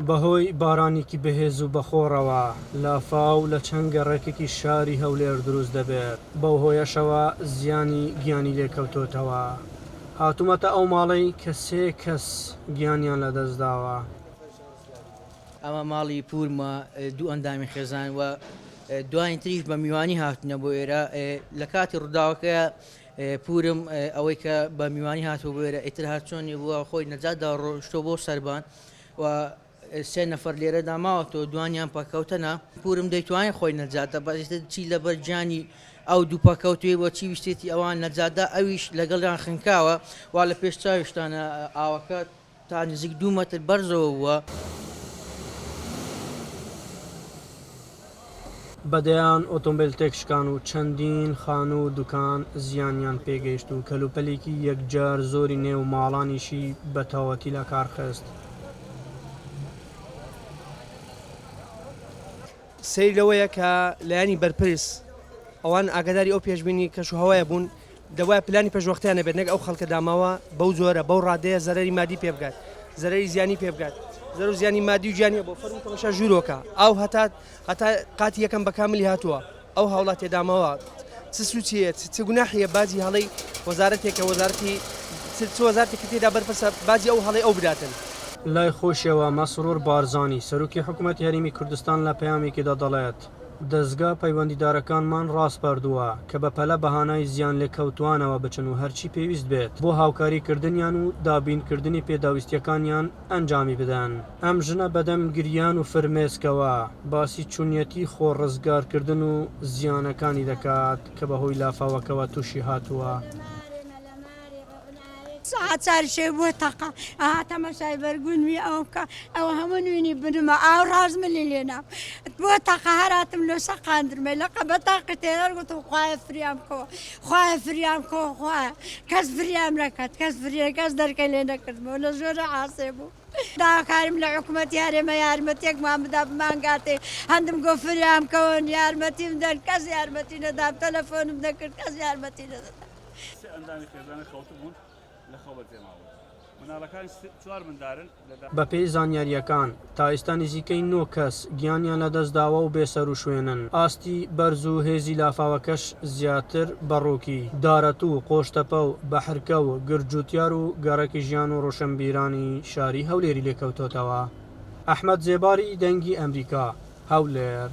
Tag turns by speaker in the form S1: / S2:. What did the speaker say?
S1: بەهۆی بارانێکی بەهێز و بەخۆڕەوە لافاو لە چەند گەڕێکێکی شاری هەولێر دروست دەبێت بەو هۆیەشەوە زیانی گیانی لێکەوتۆتەوە هاتوومەتە ئەو ماڵەی کە 3 کەس گیانیان لەدەستداوە.
S2: ئەمە ماڵی پورمە دوو ئەندامی خێزان و دوایین تریش بە میوانی هاتنە بۆ ئێرە لە کاتی ڕووداوەکە پورم ئەوەی کە بە میوانی هاتووە بۆ ئێرە ئیتر هاتچۆنی بووە خۆی نەجاتدا ڕۆشتۆ بۆ سەربان و 3 نەفەر لێرە داماوەتەوە دوانیان پاکەوتەنا پورم دەیتوانین خۆی نەجاتە بەزیتر چی لەبەر گیانی ئەو دوو پاکەوتوی بۆ چی ویستێتی ئەوان نەجاتدا ئەویش لەگەڵیان خنکاوە وا لە پێش چاویشتانە ئاوەکە تا نزیک 2 مەتر بەرزەوە بووە.
S1: بەدەیان ئۆتۆمبیل تێکشکان و چەندین خان و دوکان زیانیان پێگەیشت و کەلوپەلێکی یەکجار زۆری نێو ماڵانیشی بە تاوەتی لە کارخست.
S3: سیر لەوەیە کە لایانی بەرپرس ئەوان ئاگاداری ئەو پێشبینی کەشوهەوایە بوون دەوای پلانی پێشوەختیانە بێت نەک ئەو خەڵکە داماوە بەو زۆرە بەو ڕادەیە زەرەری مادی پێ بگات زەرەری زیانی پێ بگات زەر و زیانی مادی و گیانی بۆ فەرمی تەماشا ژوورۆکە ئەو هەتا قاتی یەکەم بە کاملی هاتووە ئەو هاوڵات تێداماوە چ سوچیە چ گوناحیە بازی هەڵەی وەزارەتێکە وەزارەتی وەزارەتێکی تێدا بەرپرسە بازی ئەو هەڵەی ئەو بداتن.
S1: لای خۆشیەوە مەسرور بارزانی سەرۆکی حکوومەت یاریمی کوردستان لە پەیامێکیدا دەڵێت دەستگا پەیوەندیدارەکانمان ڕاستپەردووە کە بە پەلە بەهانای زیان لێکەوتوانەوە بچن و هەرچی پێویست بێت بۆ هاوکاریکردنیان و دابینکردنی پێداویستیەکانیان ئەنجامی بدەن. ئەم ژنە بەدەم گریان و فرمێسکەوە باسی چوونەتی خۆڕزگارکردن و زیانەکانی دەکات کە بەهۆی لافاوەکەوە تووشی هاتووە.
S4: ساعت چارشێ بۆ تەقا تەماشای بەرگونوی ئەوکە ئەوە هەموو نوێنی بنمە ئاو ڕازملی لێنام بۆ تەقا هەراتم لە سەقاندرمێ لەقە بە تاقی تێنەر گوتم خوایە فریام کەوە خوایە فریام کەوە خوایە کەس فریام نەکات کەس فریە کەس دەرکە لێ نەکردمەوە لە زۆرە عاسێ بوو. داواکارم لە حکوومەتی هەرێمە یارمەتێکمان بدا بمانگاتێ هەندم گۆ فریام کەون یارمەتیم دەن کەس یارمەتی نەدام تەلەفۆنم نەکرد کەس یارمەتی نەدەدام.
S1: بە پێی زانیاریەکان تا ئێستا نزیکەی 9 کەس گیانیان لەدەستداوە و بێسەر و شوێنن. ئاستی بەرز و هێزی لافاوەکەش زیاتر بەڕووکی دارەت و قۆشتەپە و بەحرکە و گرجوتیار و گەڕێکی ژیان و ڕۆشنبیرانی شاری هەولێری لێکەوتۆتەوە. ئەحمەد زێباری دەنگی ئەمریکا هەولێر.